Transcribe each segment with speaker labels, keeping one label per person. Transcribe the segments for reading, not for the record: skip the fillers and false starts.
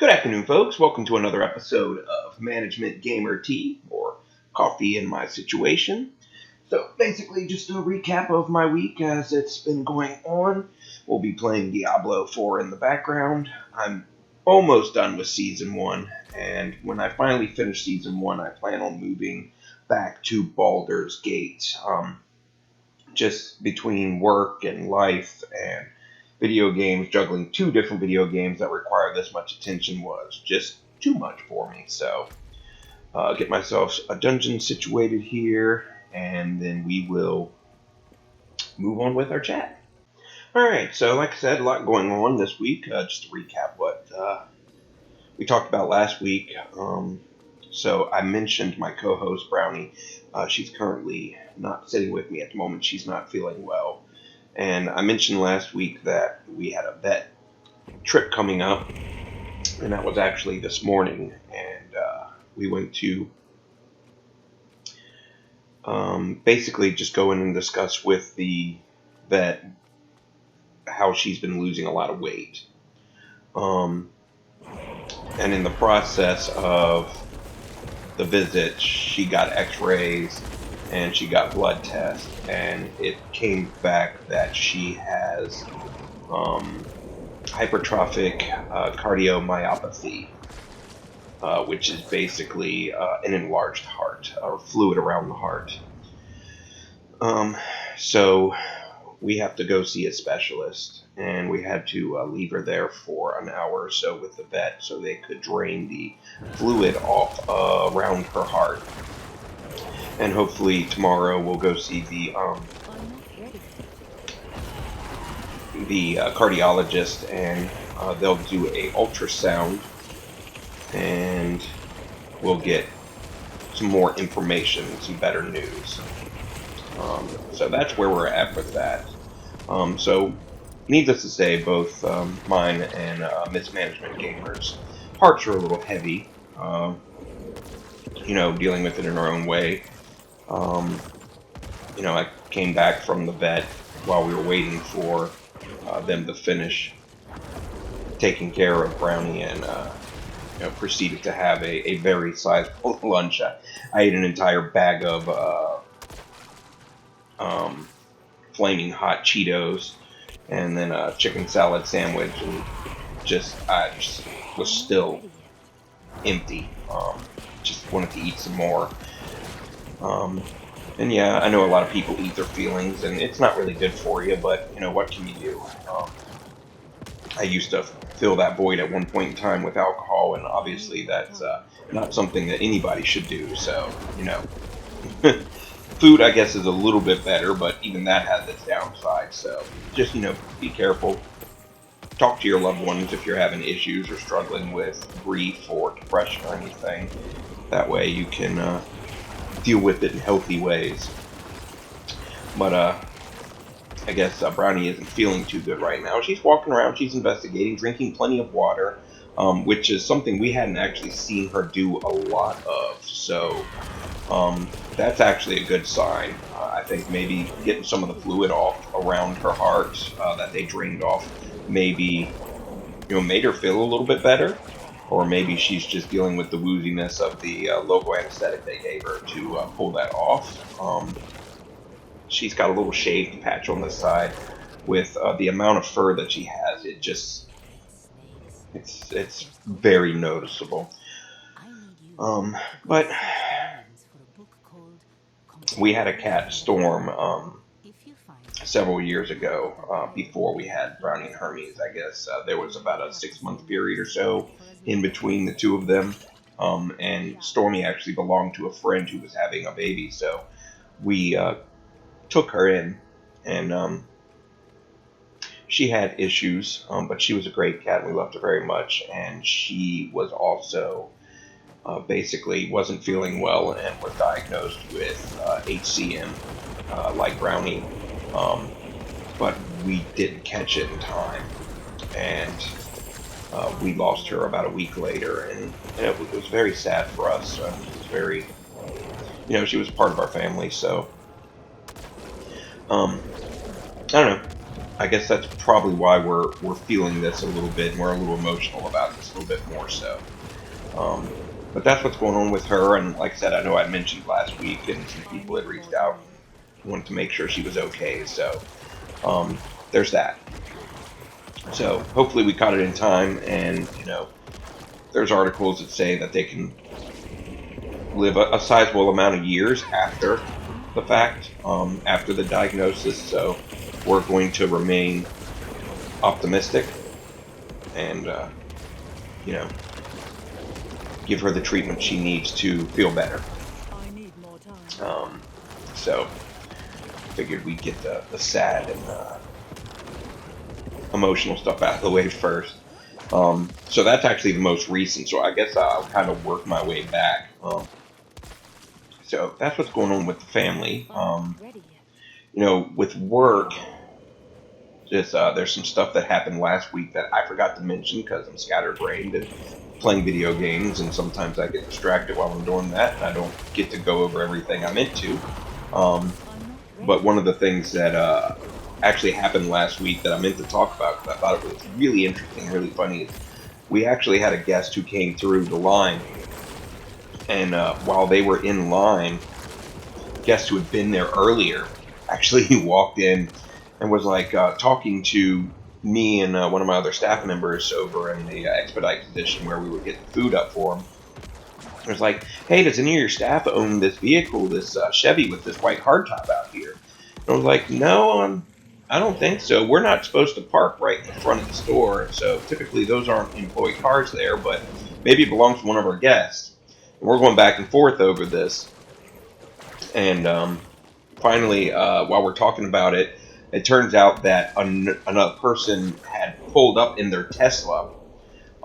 Speaker 1: Good afternoon, folks. Welcome to another episode of Management Gamer Tea, or Coffee in My Situation. So, basically, just a recap of my week as it's been going on. We'll be playing Diablo 4 in the background. I'm almost done with Season 1, and when I finally finish Season 1, I plan on moving back to Baldur's Gate. Just between work and life and video games, juggling two different video games that require this much attention was just too much for me. So, get myself a dungeon situated here, and then we will move on with our chat. Alright, so like I said, a lot going on this week. Just to recap what we talked about last week. So I mentioned my co-host, Brownie. She's currently not sitting with me at the moment. She's not feeling well. And I mentioned last week that we had a vet trip coming up, and that was actually this morning. And we went to basically just go in and discuss with the vet how she's been losing a lot of weight. And in the process of the visit, she got x-rays and she got blood tests, and it came back that she has hypertrophic cardiomyopathy, which is basically an enlarged heart, or fluid around the heart. So we have to go see a specialist, and we had to leave her there for an hour or so with the vet so they could drain the fluid off around her heart. And hopefully tomorrow we'll go see the cardiologist, and they'll do a ultrasound, and we'll get some more information, some better news. So that's where we're at with that. So needless to say, both mine and Mismanagement Gamers' hearts are a little heavy, dealing with it in our own way. I came back from the vet while we were waiting for them to finish taking care of Brownie, and proceeded to have a very sizable lunch. I ate an entire bag of flaming hot Cheetos, and then a chicken salad sandwich, and I just was still empty. Just wanted to eat some more. And yeah, I know a lot of people eat their feelings, and it's not really good for you, but what can you do? I used to fill that void at one point in time with alcohol, and obviously that's not something that anybody should do. So, food, I guess, is a little bit better, but even that has its downside. So just, be careful. Talk to your loved ones if you're having issues or struggling with grief or depression or anything. That way you can deal with it in healthy ways. But I guess Brownie isn't feeling too good right now. She's walking around, she's investigating, drinking plenty of water, which is something we hadn't actually seen her do a lot of. So that's actually a good sign. I think maybe getting some of the fluid off around her heart that they drained off maybe made her feel a little bit better. Or maybe she's just dealing with the wooziness of the local anesthetic they gave her to pull that off. She's got a little shaved patch on the side. With the amount of fur that she has, it's very noticeable. But we had a cat storm several years ago, before we had Brownie and Hermes. I guess there was about a 6-month period or so in between the two of them, and Stormy actually belonged to a friend who was having a baby, so we took her in, and she had issues, but she was a great cat, and we loved her very much. And she was also basically wasn't feeling well and was diagnosed with HCM, like Brownie, but we didn't catch it in time, and we lost her about a week later, and it was very sad for us. It was very, she was part of our family, so I don't know. I guess that's probably why we're feeling this a little bit, and we're a little emotional about this a little bit more so. Um, but that's what's going on with her, and like I said, I know I mentioned last week, and some people had reached out and wanted to make sure she was okay. So there's that. So hopefully we caught it in time, and there's articles that say that they can live a sizable amount of years after the fact, after the diagnosis. So we're going to remain optimistic and, you know, give her the treatment she needs to feel better. So figured we'd get the sad and emotional stuff out of the way first. So that's actually the most recent. So I guess I'll kind of work my way back. So that's what's going on with the family. With work, just there's some stuff that happened last week that I forgot to mention because I'm scatterbrained and playing video games, and sometimes I get distracted while I'm doing that, and I don't get to go over everything I'm into. But one of the things that actually happened last week that I meant to talk about because I thought it was really interesting, really funny, is we actually had a guest who came through the line, and while they were in line, guest who had been there earlier actually walked in and was like talking to me and one of my other staff members over in the expedite position where we were getting food up for them. It was like, hey, does any of your staff own this vehicle, this Chevy with this white hardtop out here? And I was like, no, I don't think so. We're not supposed to park right in front of the store, so typically those aren't employee cars there, but maybe it belongs to one of our guests. And we're going back and forth over this. And finally, while we're talking about it, it turns out that another person had pulled up in their Tesla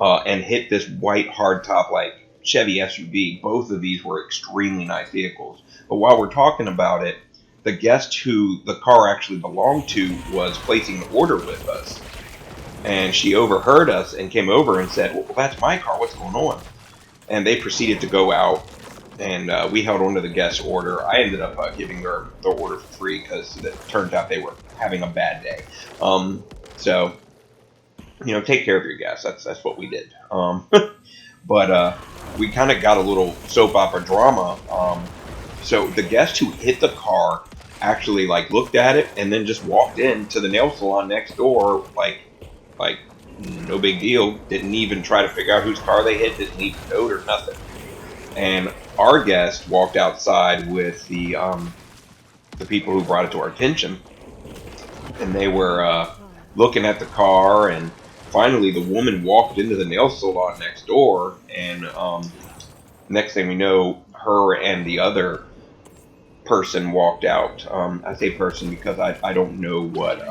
Speaker 1: and hit this white hardtop like Chevy SUV. Both of these were extremely nice vehicles. But while we're talking about it, the guest who the car actually belonged to was placing an order with us. And she overheard us and came over and said, well, that's my car. What's going on? And they proceeded to go out, and we held on to the guest's order. I ended up giving her the order for free because it turned out they were having a bad day. So, take care of your guests. That's what we did. But we kind of got a little soap opera drama. So the guest who hit the car actually looked at it and then just walked into the nail salon next door like no big deal. Didn't even try to figure out whose car they hit. Didn't leave a note or nothing. And our guest walked outside with the people who brought it to our attention, and they were looking at the car. And finally, the woman walked into the nail salon next door, and next thing we know, her and the other person walked out. I say person because I don't know what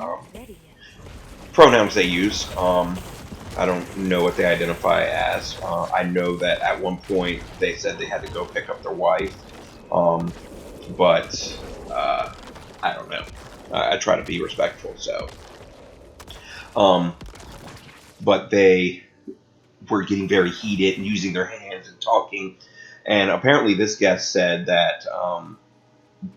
Speaker 1: pronouns they use. I don't know what they identify as. I know that at one point they said they had to go pick up their wife, but I don't know. I try to be respectful, so. But they were getting very heated and using their hands and talking, and apparently this guest said that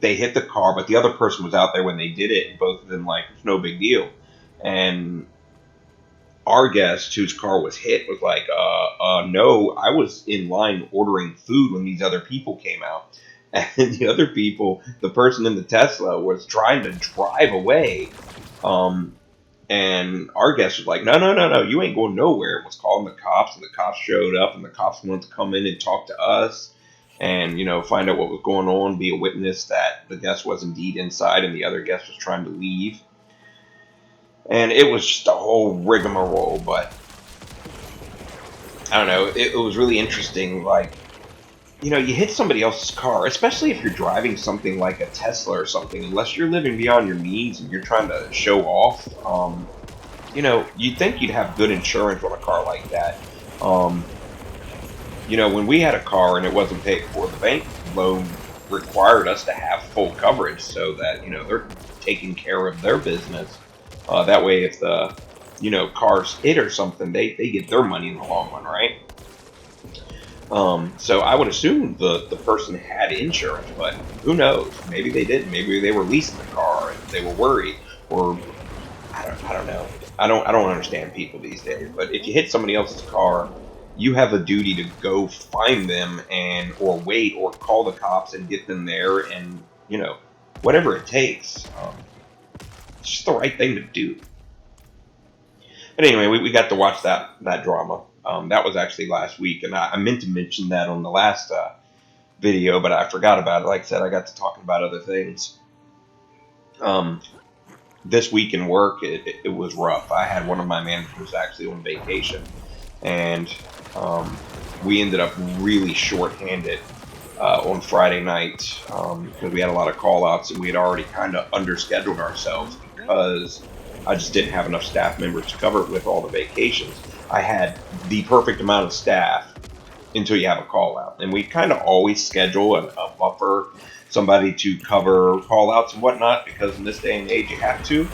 Speaker 1: they hit the car, but the other person was out there when they did it, and both of them it's no big deal. And our guest, whose car was hit, was like, no, I was in line ordering food when these other people came out. And the other people, the person in the Tesla, was trying to drive away. And our guest was like, no, you ain't going nowhere. And was calling the cops, and the cops showed up, and the cops wanted to come in and talk to us and, find out what was going on, be a witness that the guest was indeed inside and the other guest was trying to leave. And it was just a whole rigmarole, but I don't know, it was really interesting. You hit somebody else's car, especially if you're driving something like a Tesla or something, unless you're living beyond your means and you're trying to show off, you'd think you'd have good insurance on a car like that. When we had a car and it wasn't paid for, the bank loan required us to have full coverage so that, they're taking care of their business. That way, if the, car's hit or something, they get their money in the long run, right? So I would assume the person had insurance, but who knows? Maybe they didn't. Maybe they were leasing the car and they were worried, or I don't know. I don't understand people these days. But if you hit somebody else's car, you have a duty to go find them and or wait or call the cops and get them there and whatever it takes. It's just the right thing to do. But anyway, we got to watch that drama. That was actually last week, and I meant to mention that on the last video, but I forgot about it. Like I said, I got to talking about other things. This week in work, it was rough. I had one of my managers actually on vacation, and we ended up really short-handed on Friday night because we had a lot of call-outs, and we had already kind of underscheduled ourselves because I just didn't have enough staff members to cover it with all the vacations. I had the perfect amount of staff until you have a call-out, and we kind of always schedule a buffer, somebody to cover call-outs and whatnot, because in this day and age you have to,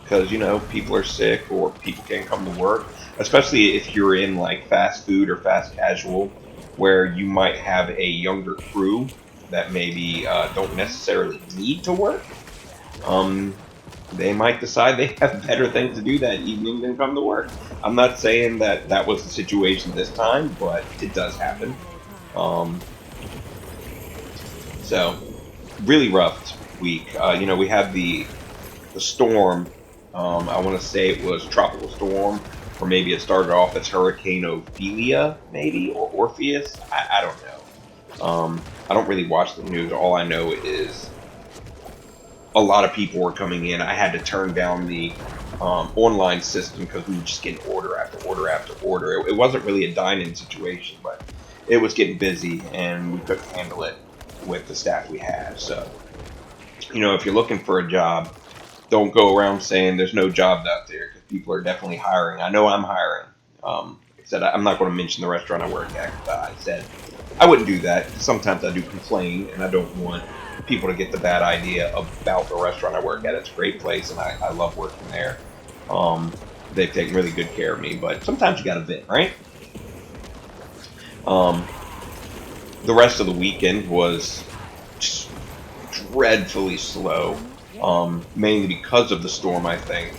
Speaker 1: because people are sick or people can't come to work, especially if you're in like fast food or fast casual, where you might have a younger crew that maybe don't necessarily need to work. They might decide they have better things to do that evening than come to work. I'm not saying that that was the situation this time, but it does happen. So really rough week. We had the storm. I want to say it was tropical storm, or maybe it started off as Hurricane Ophelia, maybe, or Orpheus. I don't know. I don't really watch the news. All I know is a lot of people were coming in. I had to turn down the online system because we were just getting order after order after order. It wasn't really a dine-in situation, but it was getting busy, and we couldn't handle it with the staff we had. So, if you're looking for a job, don't go around saying there's no jobs out there, because people are definitely hiring. I know I'm hiring. Like I said, I'm not going to mention the restaurant I work at. I said I wouldn't do that. Sometimes I do complain, and I don't want people to get the bad idea about the restaurant I work at. It's a great place, and I love working there. They've taken really good care of me, but sometimes you got to vent, right? The rest of the weekend was just dreadfully slow, mainly because of the storm, I think.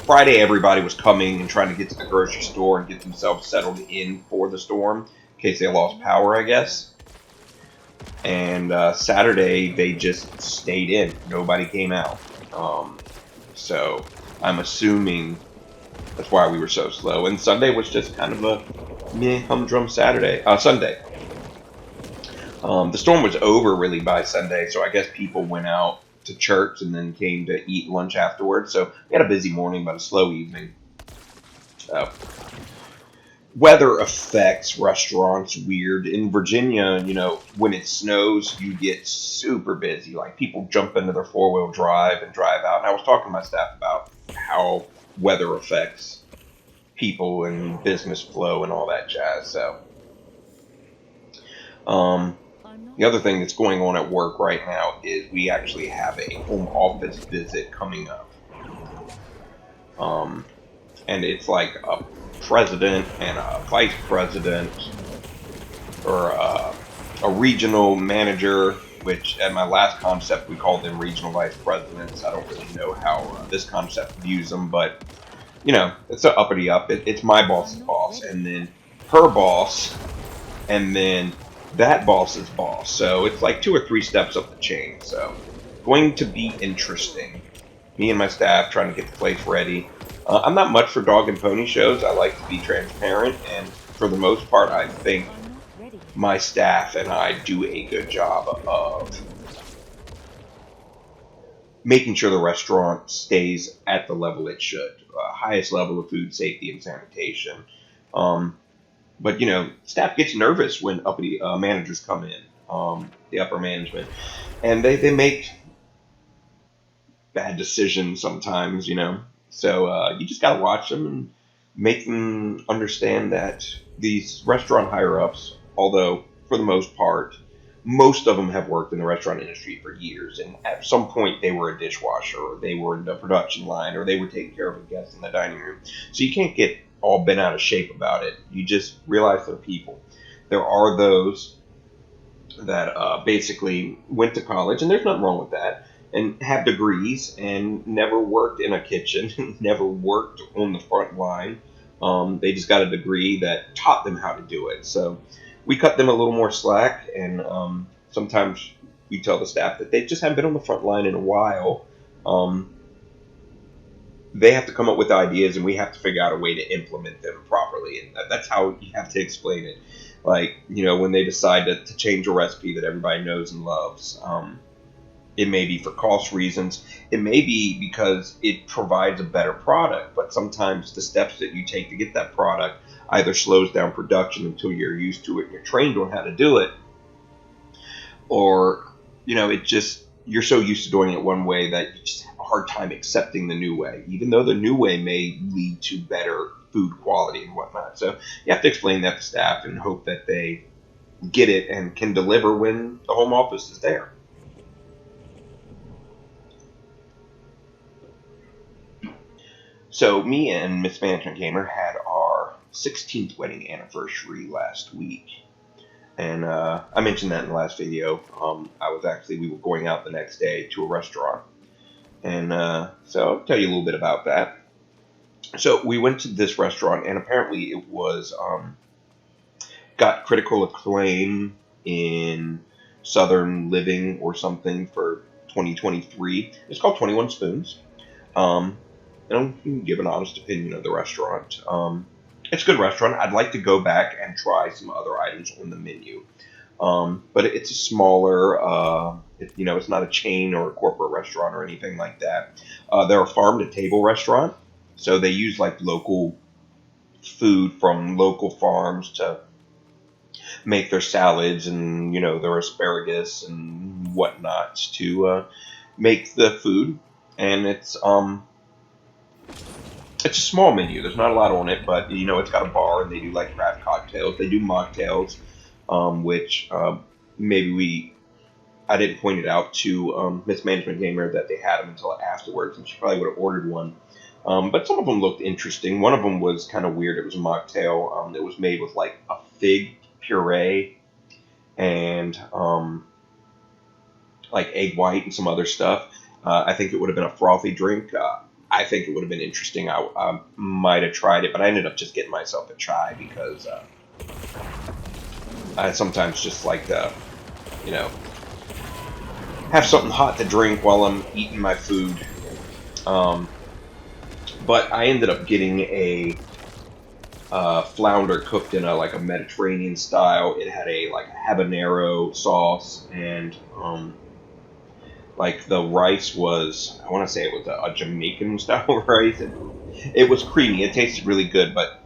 Speaker 1: Friday, everybody was coming and trying to get to the grocery store and get themselves settled in for the storm, in case they lost power, I guess. And Saturday, they just stayed in. Nobody came out. So I'm assuming that's why we were so slow. And Sunday was just kind of a humdrum Sunday. The storm was over really by Sunday, so I guess people went out to church and then came to eat lunch afterwards. So we had a busy morning but a slow evening. Weather affects restaurants weird. In Virginia, when it snows, you get super busy. Like, people jump into their four-wheel drive and drive out. And I was talking to my staff about how weather affects people and business flow and all that jazz. So, the other thing that's going on at work right now is we actually have a home office visit coming up. And it's like a president and a vice president, or a regional manager, which at my last concept we called them regional vice presidents. I don't really know how this concept views them, but it's an uppity up. It's my boss's boss, and then her boss, and then that boss's boss. So it's like 2 or 3 steps up the chain. So going to be interesting. Me and my staff trying to get the place ready. I'm not much for dog and pony shows. I like to be transparent, and for the most part, I think my staff and I do a good job of making sure the restaurant stays at the level it should, highest level of food safety and sanitation. But staff gets nervous when uppity managers come in, the upper management, and they make bad decisions sometimes. So you just gotta watch them and make them understand that these restaurant higher ups, although for the most part, most of them have worked in the restaurant industry for years, and at some point they were a dishwasher, or they were in the production line, or they were taking care of a guest in the dining room. So you can't get all bent out of shape about it. You just realize they're people. There are those that basically went to college, and there's nothing wrong with that, and have degrees and never worked in a kitchen, never worked on the front line. They just got a degree that taught them how to do it. So we cut them a little more slack, and sometimes we tell the staff that they just haven't been on the front line in a while. Um, they have to come up with ideas, and we have to figure out a way to implement them properly. And that's how you have to explain it. Like, when they decide to change a recipe that everybody knows and loves. It may be for cost reasons. It may be because it provides a better product, but sometimes the steps that you take to get that product either slows down production until you're used to it and you're trained on how to do it, or, it just, you're so used to doing it one way that you just have a hard time accepting the new way, even though the new way may lead to better food quality and whatnot. So you have to explain that to staff and hope that they get it and can deliver when the home office is there. So me and Miss Management Gamer had our 16th wedding anniversary last week, and I mentioned that in the last video. We were going out the next day to a restaurant, and so I'll tell you a little bit about that. So we went to this restaurant, and apparently it was got critical acclaim in Southern Living or something for 2023. It's called 21 Spoons. And you can give an honest opinion of the restaurant. It's a good restaurant. I'd like to go back and try some other items on the menu. But it's a smaller, it's not a chain or a corporate restaurant or anything like that. They're a farm-to-table restaurant, so they use like local food from local farms to make their salads and their asparagus and whatnot to make the food. And it's a small menu. There's not a lot on it, but it's got a bar, and they do like craft cocktails. They do mocktails, which maybe I didn't point it out to Miss Management Gamer that they had them until afterwards, and she probably would have ordered one. But some of them looked interesting. One of them was kind of weird. It was a mocktail that was made with like a fig puree and like egg white and some other stuff. I think it would have been a frothy drink. I think it would have been interesting. I might have tried it, but I ended up just getting myself a chai because I sometimes just like to, have something hot to drink while I'm eating my food. But I ended up getting a flounder cooked in a Mediterranean style. It had a habanero sauce, and the rice was, I want to say it was a Jamaican style rice. It was creamy. It tasted really good, but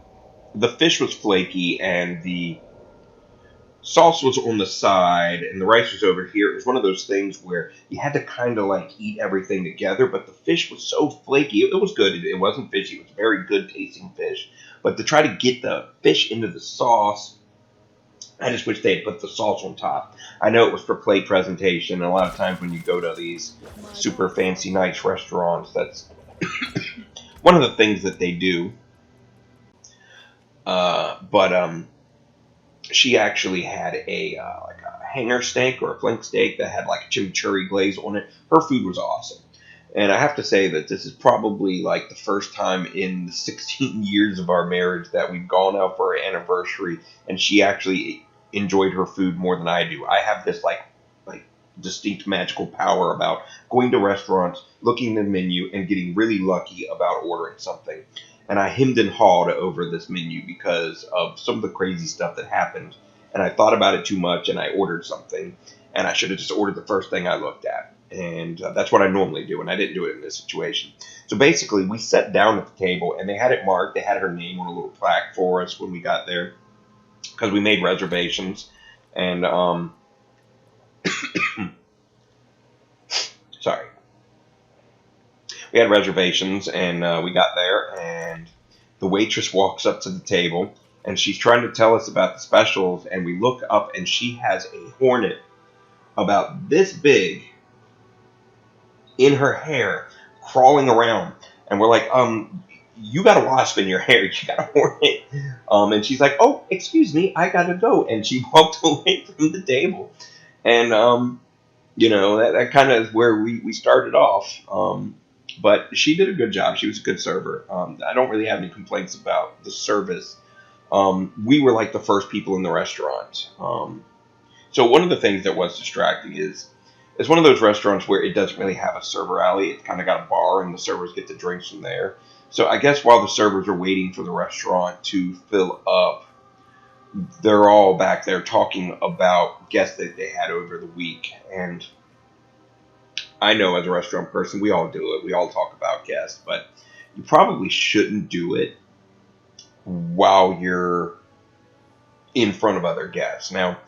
Speaker 1: the fish was flaky, and the sauce was on the side, and the rice was over here. It was one of those things where you had to kind of eat everything together, but the fish was so flaky. It was good. It wasn't fishy. It was very good tasting fish. But to try to get the fish into the sauce, I just wish they had put the sauce on top. I know it was for plate presentation, and a lot of times when you go to these super fancy, nice restaurants, that's one of the things that they do. But she actually had a hanger steak or a flank steak that had chimichurri glaze on it. Her food was awesome. And I have to say that this is probably the first time in the 16 years of our marriage that we've gone out for our anniversary and she actually enjoyed her food more than I do. I have this distinct magical power about going to restaurants, looking at the menu, and getting really lucky about ordering something. And I hemmed and hawed over this menu because of some of the crazy stuff that happened. And I thought about it too much, and I ordered something. And I should have just ordered the first thing I looked at. And that's what I normally do, and I didn't do it in this situation. So basically, we sat down at the table, and they had it marked. They had her name on a little plaque for us when we got there, because we made reservations. And, sorry. We had reservations, and we got there, and the waitress walks up to the table, and she's trying to tell us about the specials, and we look up, and she has a hornet about this big in her hair, crawling around, and we're like, you got a wasp in your hair, you got a hornet. And she's like, oh, excuse me, I gotta go, and she walked away from the table. And that kind of is where we started off. But she did a good job. She was a good server. I don't really have any complaints about the service. We were like the first people in the restaurant. So one of the things that was distracting is it's one of those restaurants where it doesn't really have a server alley. It's kind of got a bar, and the servers get the drinks from there. So I guess while the servers are waiting for the restaurant to fill up, they're all back there talking about guests that they had over the week. And I know as a restaurant person, we all do it. We all talk about guests, but you probably shouldn't do it while you're in front of other guests. Now,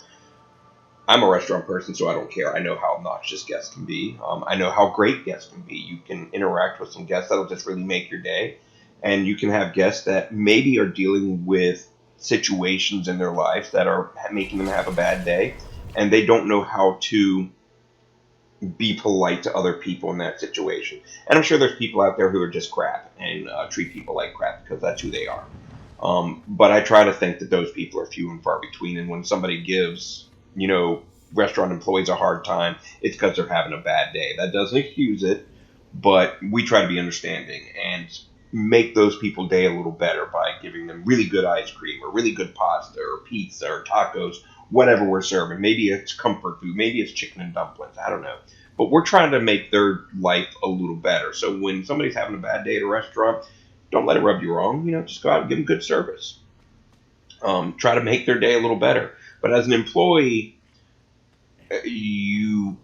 Speaker 1: I'm a restaurant person, so I don't care. I know how obnoxious guests can be. I know how great guests can be. You can interact with some guests that'll just really make your day. And you can have guests that maybe are dealing with situations in their lives that are making them have a bad day, and they don't know how to be polite to other people in that situation. And I'm sure there's people out there who are just crap and treat people like crap because that's who they are. But I try to think that those people are few and far between. And when somebody gives, restaurant employees a hard time, it's because they're having a bad day. That doesn't excuse it, but we try to be understanding and make those people's day a little better by giving them really good ice cream or really good pasta or pizza or tacos, whatever we're serving. Maybe it's comfort food, maybe it's chicken and dumplings. I don't know. But we're trying to make their life a little better. So when somebody's having a bad day at a restaurant, don't let it rub you wrong. Just go out and give them good service. Try to make their day a little better. But as an employee, we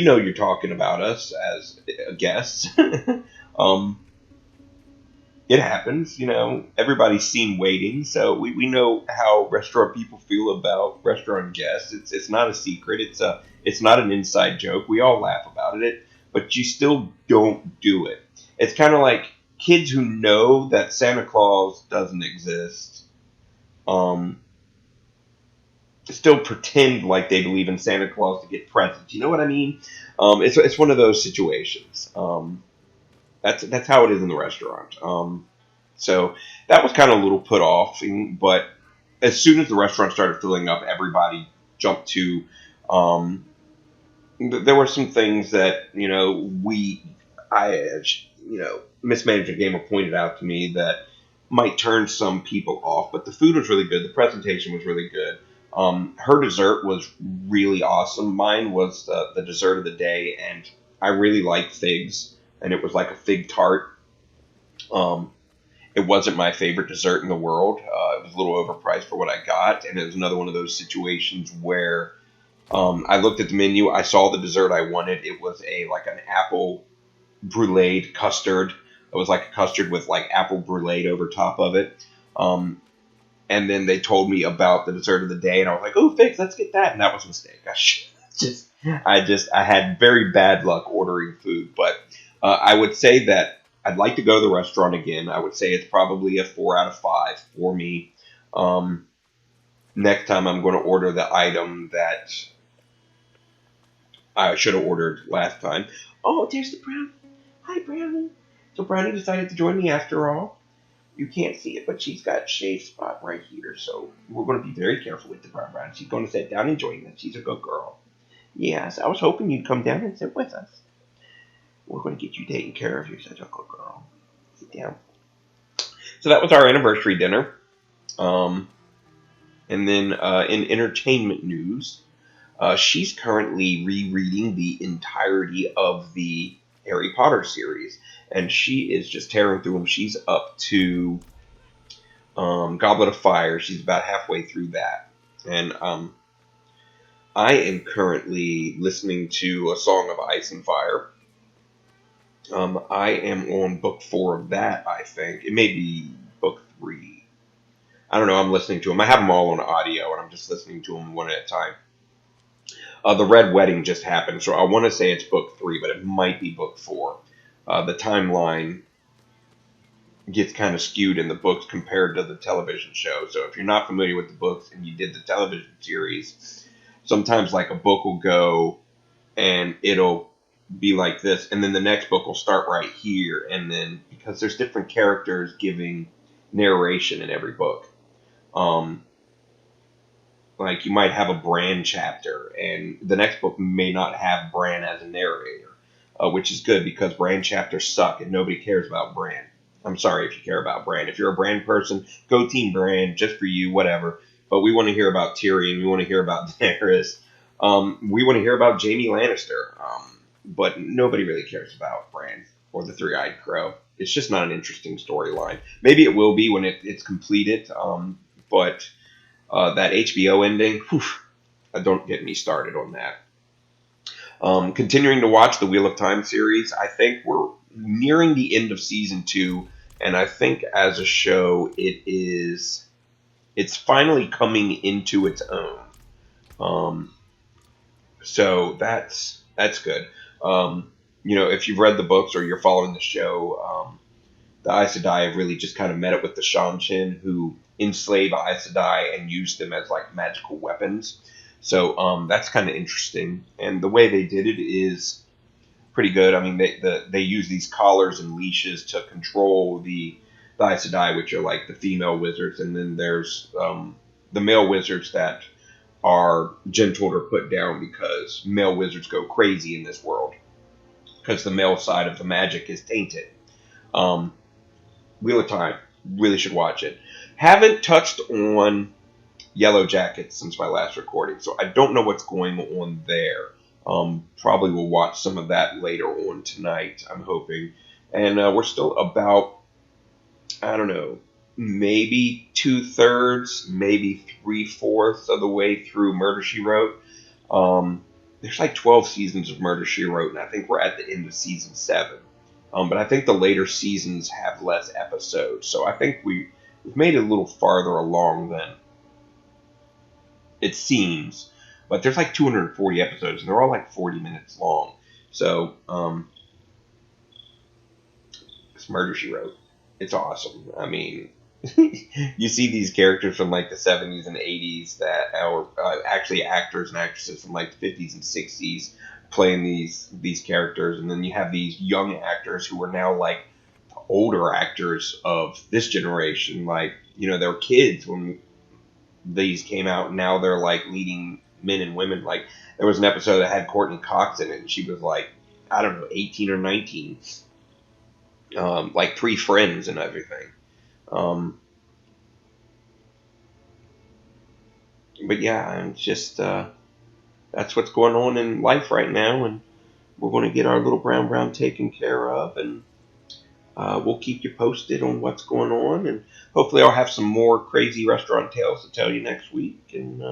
Speaker 1: know you're talking about us as guests. um, it happens, everybody's seen waiting, so we know how restaurant people feel about restaurant guests. It's not a secret. It's not an inside joke. We all laugh about it, but you still don't do it. It's kind of like kids who know that Santa Claus doesn't exist, um, still pretend like they believe in Santa Claus to get presents. You know what I mean? It's one of those situations. That's how it is in the restaurant. So that was kind of a little put off, but as soon as the restaurant started filling up, everybody jumped to. Um, there were some things that Miss Manager Gamer pointed out to me that might turn some people off, but the food was really good. The presentation was really good. Her dessert was really awesome. Mine was the dessert of the day, and I really like figs, and it was like a fig tart. Um, it wasn't my favorite dessert in the world. It was a little overpriced for what I got, and it was another one of those situations where I looked at the menu. I saw the dessert I wanted. It was an apple brulee custard. It was like a custard with like apple brulee over top of it. And then they told me about the dessert of the day, and I was like, "Oh, thanks, let's get that." And that was a mistake. I had very bad luck ordering food, but I would say that I'd like to go to the restaurant again. I would say it's probably a 4 out of 5 for me. Um, Next time, I'm going to order the item that I should have ordered last time. Oh, there's the Brownie. Hi, Brownie. So Brownie decided to join me after all. You can't see it, but she's got a shaved spot right here. So we're going to be very careful with the Brownie. She's going to sit down and join us. She's a good girl. Yes, I was hoping you'd come down and sit with us. We're going to get you taken care of. You're such a good girl. Sit down. So that was our anniversary dinner. Um, and then in entertainment news, she's currently rereading the entirety of the Harry Potter series, and she is just tearing through them. She's up to Goblet of Fire. She's about halfway through that, and I am currently listening to A Song of Ice and Fire. I am on book 4 of that. I think it may be book 3. I don't know. I'm listening to them. I have them all on audio, and I'm just listening to them one at a time. The Red Wedding just happened, so I want to say it's book 3, but it might be book 4. The timeline gets kind of skewed in the books compared to the television show. So if you're not familiar with the books and you did the television series, sometimes like a book will go and it'll be like this, and then the next book will start right here, and then because there's different characters giving narration in every book. Um, Like you might have a Bran chapter, and the next book may not have Bran as a narrator, which is good because Bran chapters suck and nobody cares about Bran. I'm sorry if you care about Bran. If you're a Bran person, go Team Bran, just for you, whatever. But we want to hear about Tyrion. We want to hear about Daenerys. We want to hear about Jaime Lannister. But nobody really cares about Bran or the Three-Eyed Crow. It's just not an interesting storyline. Maybe it will be when it's completed. But that HBO ending, whew, don't get me started on that. Continuing to watch the Wheel of Time series, I think we're nearing the end of season 2, and I think as a show, it's finally coming into its own. So that's good. If you've read the books or you're following the show, the Aes Sedai have really just kind of met up with the Shan who enslave Aes Sedai and use them as like magical weapons. So that's kind of interesting, and the way they did it is pretty good. I mean, they use these collars and leashes to control the Aes Sedai, which are like the female wizards, and then there's the male wizards that are gentled or put down because male wizards go crazy in this world because the male side of the magic is tainted. Wheel of Time, really should watch it. Haven't touched on Yellow Jackets since my last recording, so I don't know what's going on there. Probably will watch some of that later on tonight, I'm hoping. And we're still about, I don't know, maybe 2/3, maybe 3/4 of the way through Murder, She Wrote. There's like 12 seasons of Murder, She Wrote, and I think we're at the end of season 7. But I think the later seasons have less episodes, so I think we've made it a little farther along than it seems. But there's like 240 episodes, and they're all like 40 minutes long. So, it's Murder, She Wrote. It's awesome. I mean, you see these characters from like the 70s and 80s that are actually actors and actresses from like the 50s and 60s playing these characters, and then you have these young actors who are now like older actors of this generation. Like, they were kids when these came out, and now they're like leading men and women. Like, there was an episode that had Courtney Cox in it, and she was like, I don't know, 18 or 19. Like 3 Friends and everything. But yeah, it's just that's what's going on in life right now, and we're going to get our little brown taken care of, and we'll keep you posted on what's going on, and hopefully I'll have some more crazy restaurant tales to tell you next week, and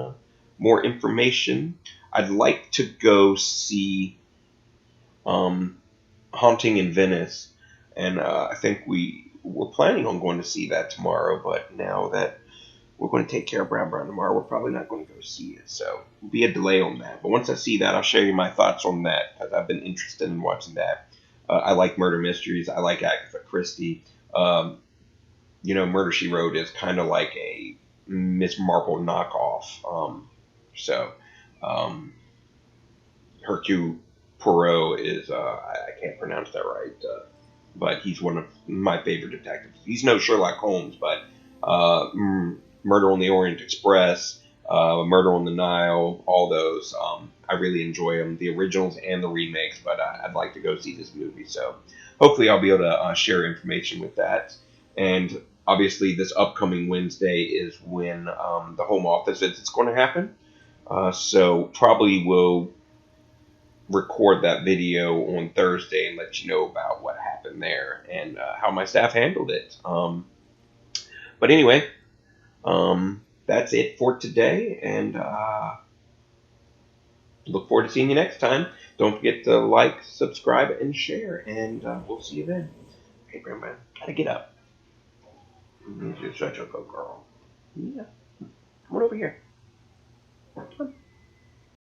Speaker 1: more information. I'd like to go see Haunting in Venice, and I think we're planning on going to see that tomorrow, but now that we're going to take care of Brown tomorrow, we're probably not going to go see it, so there'll be a delay on that. But once I see that, I'll share you my thoughts on that, because I've been interested in watching that. I like murder mysteries. I like Agatha Christie. Murder, She Wrote is kind of like a Miss Marple knockoff. Hercule Poirot is, I can't pronounce that right, but he's one of my favorite detectives. He's no Sherlock Holmes, but Murder on the Orient Express, Murder on the Nile, all those, I really enjoy them, the originals and the remakes, but I'd like to go see this movie, so hopefully I'll be able to share information with that. And obviously this upcoming Wednesday is when the home office visit's going to happen, so probably will record that video on Thursday and let you know about what happened there and how my staff handled it. But anyway, that's it for today, and look forward to seeing you next time. Don't forget to like, subscribe, and share, and we'll see you then. Hey, Grandma, gotta get up. You're such a good girl. Yeah. Come on over here. Come on.